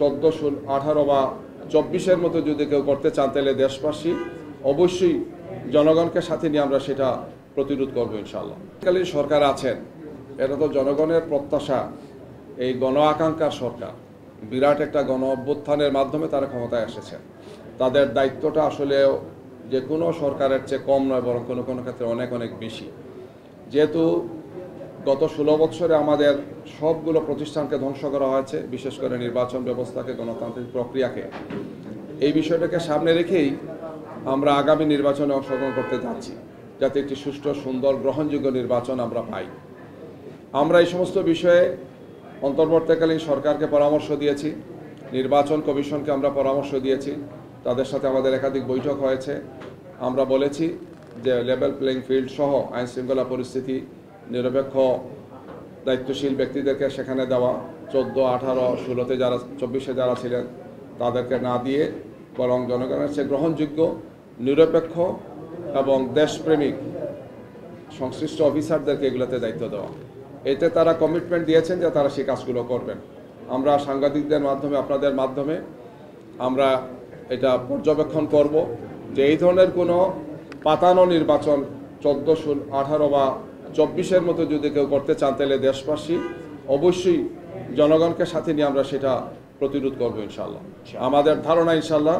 14, 18 বা 24-এর মতো যদি কেউ করতে চান তাহলে দেশবাসী অবশ্যই জনগণকে সাথে নিয়ে আমরা সেটা প্রতিরোধ করবো ইনশাআল্লাহ। কালীন সরকার আছেন, এটা তো জনগণের প্রত্যাশা, এই গণ আকাঙ্ক্ষার সরকার, বিরাট একটা গণ অভ্যুত্থানের মাধ্যমে তারা ক্ষমতায় এসেছে। তাদের দায়িত্বটা আসলে যে কোনো সরকারের চেয়ে কম নয়, বরং কোনো কোনো ক্ষেত্রে অনেক অনেক বেশি। যেহেতু গত 16 বছরে আমাদের সবগুলো প্রতিষ্ঠানকে ধ্বংস করা হয়েছে, বিশেষ করে নির্বাচন ব্যবস্থাকে, গণতান্ত্রিক প্রক্রিয়াকে, এই বিষয়টাকে সামনে রেখেই আমরা আগামী নির্বাচনে অংশগ্রহণ করতে যাচ্ছি, যাতে একটি সুষ্ঠু, সুন্দর, গ্রহণযোগ্য নির্বাচন আমরা পাই। আমরা এই সমস্ত বিষয়ে অন্তর্বর্তীকালীন সরকারকে পরামর্শ দিয়েছি, নির্বাচন কমিশনকে আমরা পরামর্শ দিয়েছি, তাদের সাথে আমাদের একাধিক বৈঠক হয়েছে। আমরা বলেছি যে লেভেল প্লেইং ফিল্ড সহ আইন শৃঙ্খলা পরিস্থিতি, নিরপেক্ষ দায়িত্বশীল ব্যক্তিদেরকে সেখানে দেওয়া, 14, 18, 16-তে যারা, 24-এ যারা ছিলেন তাদেরকে না দিয়ে বরং জনগণের চেয়ে গ্রহণযোগ্য, নিরপেক্ষ এবং দেশপ্রেমিক সংশ্লিষ্ট অফিসারদেরকে এগুলোতে দায়িত্ব দেওয়া। এতে তারা কমিটমেন্ট দিয়েছেন যে তারা সেই কাজগুলো করবেন। আমরা সাংবাদিকদের মাধ্যমে, আপনাদের মাধ্যমে আমরা এটা পর্যবেক্ষণ করব যে এই ধরনের কোনো পাতানো নির্বাচন 14, 18 বা 24-এর মতো যদি কেউ করতে চান তাহলে দেশবাসী অবশ্যই জনগণকে সাথে নিয়ে আমরা সেটা প্রতিরোধ করবো ইনশাআল্লাহ। আমাদের ধারণা ইনশাআল্লাহ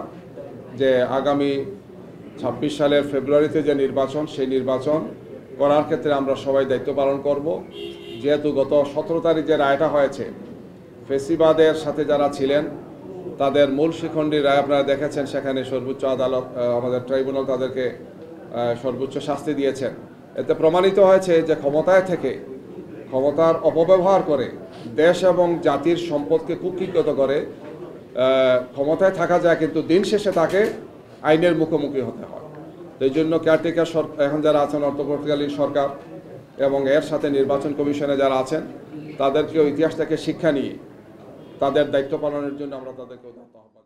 যে আগামী 26 সালের ফেব্রুয়ারিতে যে নির্বাচন, সেই নির্বাচন করার ক্ষেত্রে আমরা সবাই দায়িত্ব পালন করব। যেহেতু গত 17 তারিখ যে রায়টা হয়েছে, ফেসিবাদের সাথে যারা ছিলেন তাদের মূল শিখণ্ডীর রায় আপনারা দেখেছেন, সেখানে সর্বোচ্চ আদালত, আমাদের ট্রাইব্যুনাল তাদেরকে সর্বোচ্চ শাস্তি দিয়েছেন। এতে প্রমাণিত হয়েছে যে ক্ষমতায় থেকে, ক্ষমতার অপব্যবহার করে, দেশ এবং জাতির সম্পদকে কুক্ষিগত করে ক্ষমতায় থাকা যায়, কিন্তু দিন শেষে তাকে আইনের মুখোমুখি হতে হয়। এই জন্য কেয়ারটেকার এখন যারা আছেন, অন্তর্বর্তীকালীন সরকার এবং এর সাথে নির্বাচন কমিশনে যারা আছেন, তাদেরকেও ইতিহাস থেকে শিক্ষা নিয়ে তাদের দায়িত্ব পালনের জন্য আমরা তাদেরকে আহ্বান